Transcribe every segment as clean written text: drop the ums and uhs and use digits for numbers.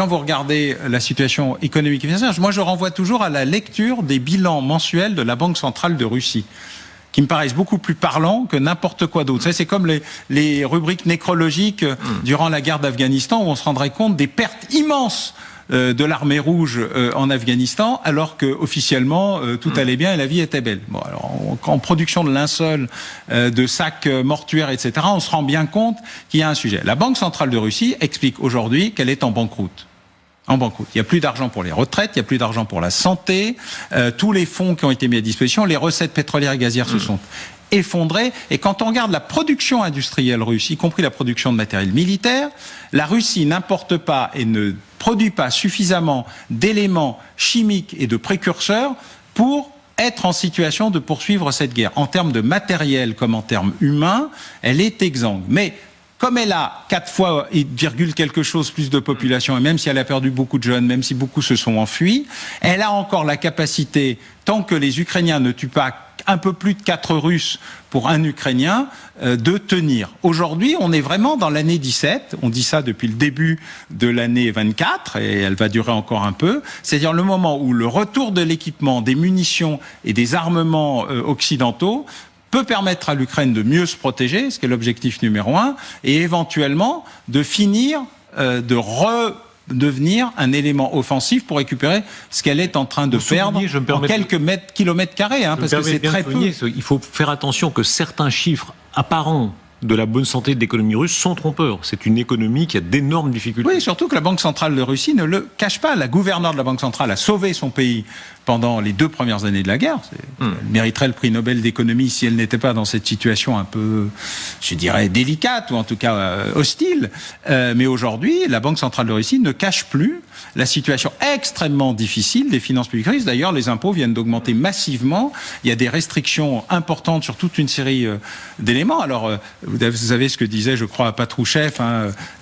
quand vous regardez la situation économique et financière, moi je renvoie toujours à la lecture des bilans mensuels de la Banque centrale de Russie, qui me paraissent beaucoup plus parlants que n'importe quoi d'autre. Ça, c'est comme les rubriques nécrologiques durant la guerre d'Afghanistan, où on se rendrait compte des pertes immenses de l'armée rouge en Afghanistan, alors que officiellement tout allait bien et la vie était belle. Bon, alors en production de linceul, de sacs mortuaires, etc., on se rend bien compte qu'il y a un sujet. La Banque centrale de Russie explique aujourd'hui qu'elle est en banqueroute. En banqueroute. Il n'y a plus d'argent pour les retraites, il n'y a plus d'argent pour la santé, tous les fonds qui ont été mis à disposition, les recettes pétrolières et gazières se sont effondrées. Et quand on regarde la production industrielle russe, y compris la production de matériel militaire, la Russie n'importe pas et ne produit pas suffisamment d'éléments chimiques et de précurseurs pour être en situation de poursuivre cette guerre. En termes de matériel comme en termes humains, elle est exsangue. Mais comme elle a 4 fois, quelque chose plus de population, et même si elle a perdu beaucoup de jeunes, même si beaucoup se sont enfuis, elle a encore la capacité, tant que les Ukrainiens ne tuent pas un peu plus de 4 Russes pour un Ukrainien, de tenir. Aujourd'hui, on est vraiment dans l'année 17, on dit ça depuis le début de l'année 24, et elle va durer encore un peu, c'est-à-dire le moment où le retour de l'équipement, des munitions et des armements occidentaux peut permettre à l'Ukraine de mieux se protéger, ce qui est l'objectif numéro 1, et éventuellement de finir, de redevenir un élément offensif pour récupérer ce qu'elle est en train de perdre en quelques kilomètres carrés, parce que c'est très peu. Il faut faire attention que certains chiffres apparents de la bonne santé de l'économie russe sont trompeurs. C'est une économie qui a d'énormes difficultés. Oui, surtout que la Banque centrale de Russie ne le cache pas. La gouverneure de la Banque centrale a sauvé son pays pendant les 2 premières années de la guerre. Elle mériterait le prix Nobel d'économie si elle n'était pas dans cette situation un peu, je dirais, délicate ou en tout cas hostile. Mais aujourd'hui, la Banque centrale de Russie ne cache plus la situation extrêmement difficile des finances publiques russes. D'ailleurs, les impôts viennent d'augmenter massivement. Il y a des restrictions importantes sur toute une série d'éléments. Alors, vous savez ce que disait, je crois, Patrouchev,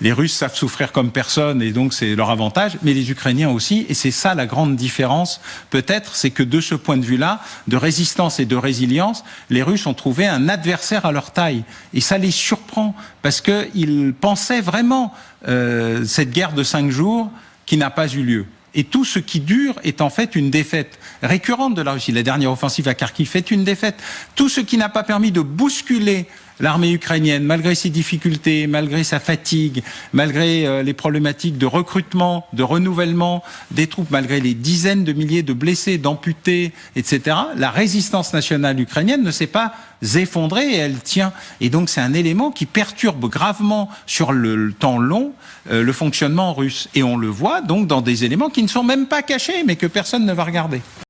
les Russes savent souffrir comme personne et donc c'est leur avantage, mais les Ukrainiens aussi. Et c'est ça la grande différence, peut-être, c'est que de ce point de vue-là, de résistance et de résilience, les Russes ont trouvé un adversaire à leur taille. Et ça les surprend, parce qu'ils pensaient vraiment cette guerre de 5 jours qui n'a pas eu lieu. Et tout ce qui dure est en fait une défaite récurrente de la Russie. La dernière offensive à Kharkiv est une défaite. Tout ce qui n'a pas permis de bousculer l'armée ukrainienne, malgré ses difficultés, malgré sa fatigue, malgré les problématiques de recrutement, de renouvellement des troupes, malgré les dizaines de milliers de blessés, d'amputés, etc., la résistance nationale ukrainienne ne s'est pas effondrée et elle tient. Et donc c'est un élément qui perturbe gravement sur le temps long le fonctionnement russe. Et on le voit donc dans des éléments qui ne sont même pas cachés, mais que personne ne va regarder.